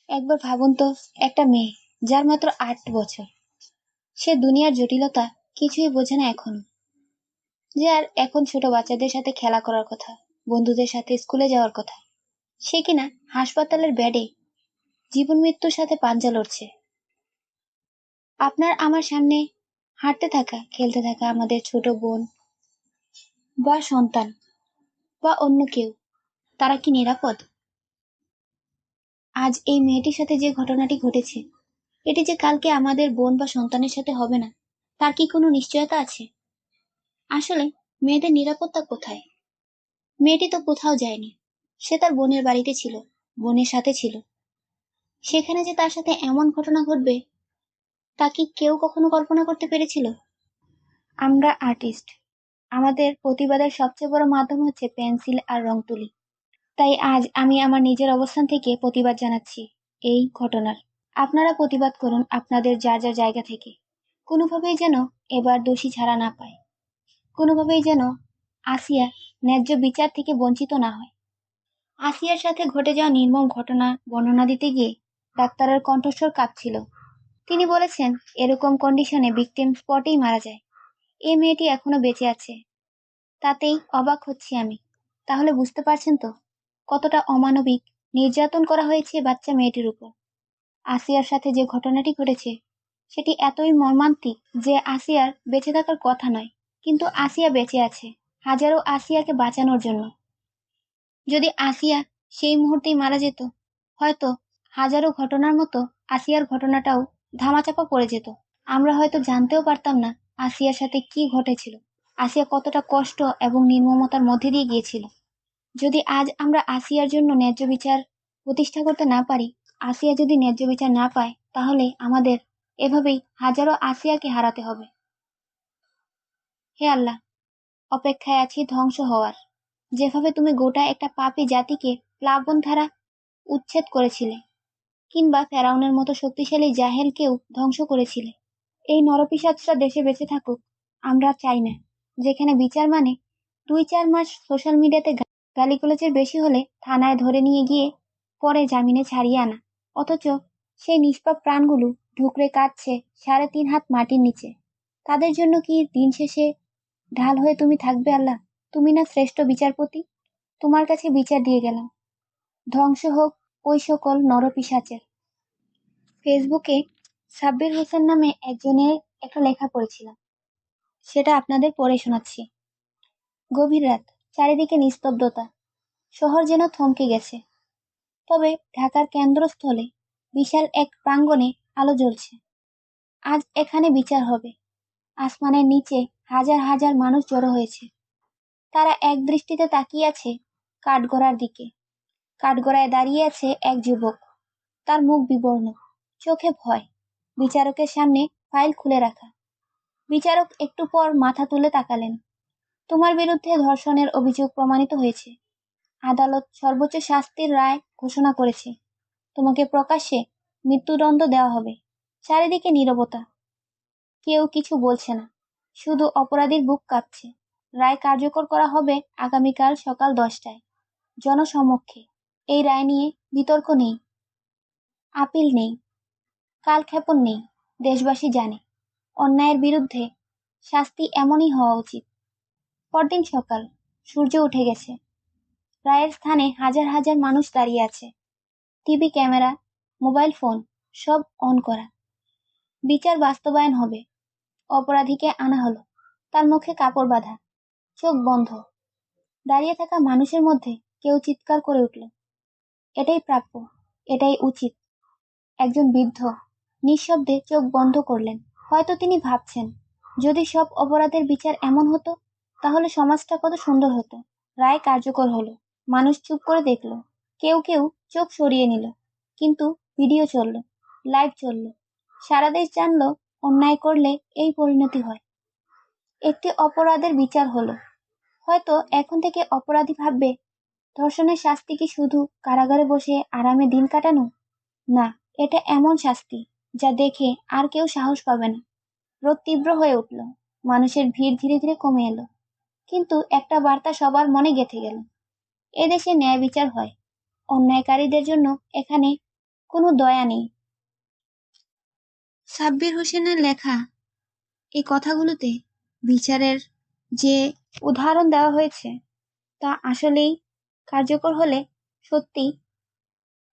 একবার ভাবুন তো, একটা মেয়ে যার মাত্র ৮ বছর, সে দুনিয়ার জটিলতা কিছুই বোঝে না এখনো, যে আর এখন ছোট বাচ্চাদের সাথে খেলা করার কথা, বন্ধুদের সাথে স্কুলে যাওয়ার কথা, সে কিনা হাসপাতালের বেডে জীবন মৃত্যুর সাথে পাঞ্জা লড়ছে। আপনার আমার সামনে হাঁটতে থাকা, খেলতে থাকা আমাদের ছোট বোন বা সন্তান বা অন্য কেউ, তারা কি নিরাপদ? আজ এই মেয়েটির সাথে যে ঘটনাটি ঘটেছে, এটি যে কালকে আমাদের বোন বা সন্তানের সাথে হবে না, তার কি কোনো নিশ্চয়তা আছে? আসলে মেয়েদের নিরাপত্তা কোথায়? মেয়েটি তো কোথাও যায়নি, সে তার বোনের বাড়িতে ছিল, বোনের সাথে ছিল। সেখানে যে তার সাথে এমন ঘটনা ঘটবে, তা কি কেউ কখনো কল্পনা করতে পেরেছিল? আমরা আর্টিস্ট, আমাদের প্রতিবাদের সবচেয়ে বড় মাধ্যম হচ্ছে পেন্সিল আর রং তুলি। তাই আজ আমি আমার নিজের অবস্থান থেকে প্রতিবাদ জানাচ্ছি এই ঘটনার। আপনারা প্রতিবাদ করুন আপনাদের যার যার জায়গা থেকে। কোনোভাবেই যেন এবার দোষী ছাড়া না পায়, কোনোভাবেই যেন আসিয়া ন্যায্য বিচার থেকে বঞ্চিত না হয়। আসিয়ার সাথে ঘটে যাওয়া নির্মম ঘটনা বর্ণনা দিতে গিয়ে ডাক্তারের কণ্ঠস্বর কাঁপছিল। তিনি বলেছেন, এরকম কন্ডিশনে ভিকটিম স্পটেই মারা যায়। এই মেয়েটি এখনো বেঁচে আছে, তাতেই অবাক হচ্ছি আমি। তাহলে বুঝতে পারছেন তো কতটা অমানবিক নির্যাতন করা হয়েছে বাচ্চা মেয়েটির উপর। আসিয়ার সাথে যে ঘটনাটি ঘটেছে, সেটি এতই মর্মান্তিক যে আসিয়ার বেঁচে থাকার কথা নয়, কিন্তু আসিয়া বেঁচে আছে হাজারো আসিয়াকে বাঁচানোর জন্য। যদি আসিয়া সেই মুহূর্তেই মারা যেত, হয়তো হাজারো ঘটনার মতো আসিয়ার ঘটনাটাও ধামাচাপা পড়ে যেত। আমরা হয়তো জানতেও পারতাম না আসিয়ার সাথে কি ঘটেছিল, আসিয়া কতটা কষ্ট এবং নির্মমতার মধ্যে দিয়ে গিয়েছিল। যদি আজ আমরা আসিয়ার জন্য ন্যায্য বিচার প্রতিষ্ঠা করতে না পারি, আসিয়া যদি ন্যায্য বিচার না পায়, তাহলে আমাদের এভাবেই হাজারো আসিয়াকে হারাতে হবে। হে আল্লাহ, অপেক্ষায় আছি ধ্বংস হওয়ার। যেভাবে তুমি গোটা একটা পাপী জাতিকে প্লাবন ধারা উচ্ছেদ করেছিলে, কিংবা ফেরাউনের মতো শক্তিশালী জাহেলকেও ধ্বংস করেছিলে, এই নরপিশাচরা দেশে বেঁচে থাকুক আমরা চাই না, যেখানে বিচার মানে ২-৪ মাস সোশ্যাল মিডিয়াতে গালিগালাজের বেশি হলে থানায় ধরে নিয়ে গিয়ে পরে জামিনে ছাড়িয়ে আনা, অথচ সেই নিষ্পাপ প্রাণগুলো ঢুকরে কাঁদছে ৩.৫ হাত মাটির নিচে। তাদের জন্য কি দিন শেষে ঢাল হয়ে তুমি থাকবে আল্লাহ? তুমি না শ্রেষ্ঠ বিচারপতি? তোমার কাছে বিচার দিয়ে গেলাম, ধ্বংস হোক ওই সকল নরপিশাচের। ফেসবুকে সাব্বির হোসেন নামে একজনের একটা লেখা পড়েছিলাম, সেটা আপনাদের পড়ে শোনাচ্ছি। গভীর রাত, চারিদিকে নিস্তব্ধতা, শহর যেন থমকে গেছে। তবে ঢাকার কেন্দ্রস্থলে বিশাল এক প্রাঙ্গণে আলো জ্বলছে। আজ এখানে বিচার হবে। আসমানের নিচে হাজার হাজার মানুষ জড়ো হয়েছে। তারা এক দৃষ্টিতে তাকিয়ে আছে কাঠগড়ার দিকে। কাঠগড়ায় দাঁড়িয়ে আছে এক যুবক, তার মুখ বিবর্ণ, চোখে ভয়, বিচারকের সামনে ফাইল খুলে রাখা। বিচারক একটু পর মাথা তুলে তাকালেন। তোমার বিরুদ্ধে ধর্ষণের অভিযোগ প্রমাণিত হয়েছে। আদালত সর্বোচ্চ শাস্তির রায় ঘোষণা করেছে। তোমাকে প্রকাশ্যে মৃত্যুদণ্ড দেওয়া হবে। চারিদিকে নীরবতা, কেউ কিছু বলছে না, শুধু অপরাধীর বুক কাঁপছে। রায় কার্যকর করা হবে আগামীকাল সকাল ১০টায়, জনসমক্ষে। এই রায় নিয়ে বিতর্ক নেই, আপিল নেই, কালক্ষেপণ নেই। দেশবাসী জানে অন্যায়ের বিরুদ্ধে শাস্তি এমনই হওয়া উচিত। পরদিন সকাল, সূর্য উঠে গেছে। রায়ের স্থানে হাজার হাজার মানুষ দাঁড়িয়ে আছে। টিভি, ক্যামেরা, মোবাইল ফোন সব অন করা। বিচার বাস্তবায়ন হবে। অপরাধীকে আনা হলো, তার মুখে কাপড় বাঁধা, চোখ বন্ধ। দাঁড়িয়ে থাকা মানুষের মধ্যে কেউ চিৎকার করে উঠল, এটাই প্রাপ্য, এটাই উচিত। একজন বৃদ্ধ নিঃশব্দে চোখ বন্ধ করলেন। হয়তো তিনি ভাবছেন, যদি সব অপরাধের বিচার এমন হতো, তাহলে সমাজটা কত সুন্দর হতো। রায় কার্যকর হলো। মানুষ চুপ করে দেখল। কেউ কেউ চোখ সরিয়ে নিল, কিন্তু ভিডিও চলল, লাইভ চলল। সারা দেশ জানলো অন্যায় করলে এই পরিণতি হয়। একটি অপরাধের বিচার হলো। হয়তো এখন থেকে অপরাধী ভাববে, ধর্ষণের শাস্তি কি শুধু কারাগারে বসে আরামে দিন কাটানো? না, এটা এমন শাস্তি যা দেখে আর কেউ সাহস পাবে না। রোদ তীব্র হয়ে উঠল, মানুষের ভিড় ধীরে ধীরে কমে এলো, কিন্তু একটা বার্তা সবার মনে গেঁথে গেল। এদেশে ন্যায় বিচার হয়। অন্যায়কারীদের জন্য এখানে কোনো দয়া নেই। সাব্বির হোসেনের লেখা এই কথাগুলোতে বিচারের যে উদাহরণ দেওয়া হয়েছে তা আসলেই কার্যকর হলে সত্যি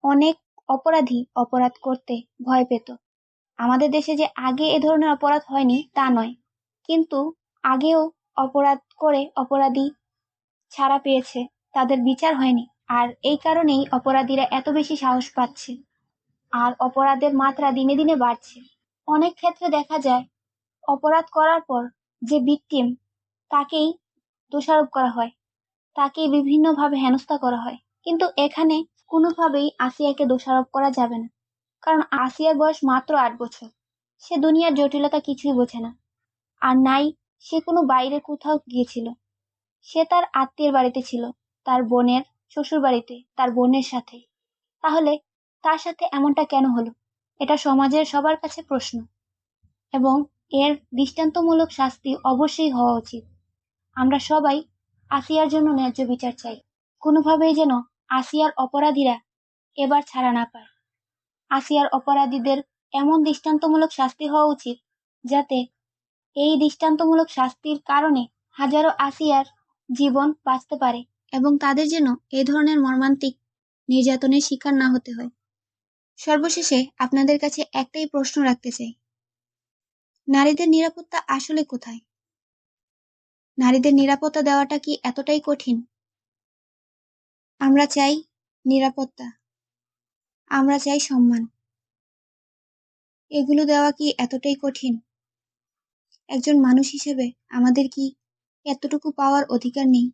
অনেক অপরাধী অপরাধ করতে ভয় পেত। আমাদের দেশে যে আগে এ ধরনের অপরাধ হয়নি তা নয়, কিন্তু আগেও অপরাধ করে অপরাধী ছাড়া পেয়েছে, তাদের বিচার হয়নি। আর এই কারণেই অপরাধীরা এত বেশি সাহস পাচ্ছে, আর অপরাধের মাত্রা দিনে দিনে বাড়ছে। অনেক ক্ষেত্রে দেখা যায় অপরাধ করার পর যে ভিকটিম তাকেই দোষারোপ করা হয়, তাকেই বিভিন্নভাবে হেনস্থা করা হয়। কিন্তু এখানে কোনোভাবেই আসিয়াকে দোষারোপ করা যাবে না, কারণ আসিয়ার বয়স মাত্র 8 বছর। সে দুনিয়ার জটিলতা কিছুই বোঝে না। আর নাই সে কোনো বাইরে কোথাও গিয়েছিল, সে তার আত্মীয়ের বাড়িতে ছিল, তার বোনের শ্বশুর বাড়িতে, তার বোনের সাথে। তাহলে তার সাথে এমনটা কেন হলো? এটা সমাজের সবার কাছে প্রশ্ন, এবং এর দৃষ্টান্তমূলক শাস্তি অবশ্যই হওয়া উচিত। আমরা সবাই আসিয়ার জন্য ন্যায্য বিচার চাই। কোনোভাবেই যেন আসিয়ার অপরাধীরা এবার ছাড়া না পায়। আসিয়ার অপরাধীদের এমন দৃষ্টান্তমূলক শাস্তি হওয়া উচিত যাতে এই দৃষ্টান্তমূলক শাস্তির কারণে হাজারো আসিয়ার জীবন বাঁচতে পারে, এবং তাদের যেন এই ধরনের মর্মান্তিক নির্যাতনের শিকার না হতে হয়। সর্বশেষে আপনাদের কাছে একটাই প্রশ্ন রাখতে চাই, নারীদের নিরাপত্তা আসলে কোথায়? নারীদের নিরাপত্তা দেওয়াটা কি এতটাই কঠিন? আমরা চাই নিরাপত্তা, আমরা চাই সম্মান, এগুলো দেওয়া কি এতটাই কঠিন? একজন মানুষ হিসেবে আমাদের কি এতটুকু পাওয়ার অধিকার নেই?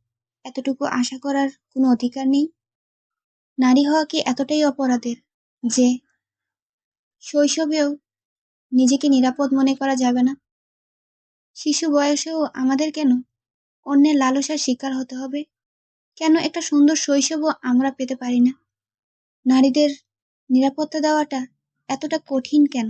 এতটুকু আশা করার কোনো অধিকার নেই? নারী হওয়া কি এতটাই অপরাধের যে শৈশবেও নিজেকে নিরাপদ মনে করা যাবে না? শিশু বয়সেও আমাদের কেন অন্যের লালসার শিকার হতে হবে? কেন একটা সুন্দর শৈশবও আমরা পেতে পারি না? নারীদের নিরাপত্তা দেওয়াটা এতটা কঠিন কেন?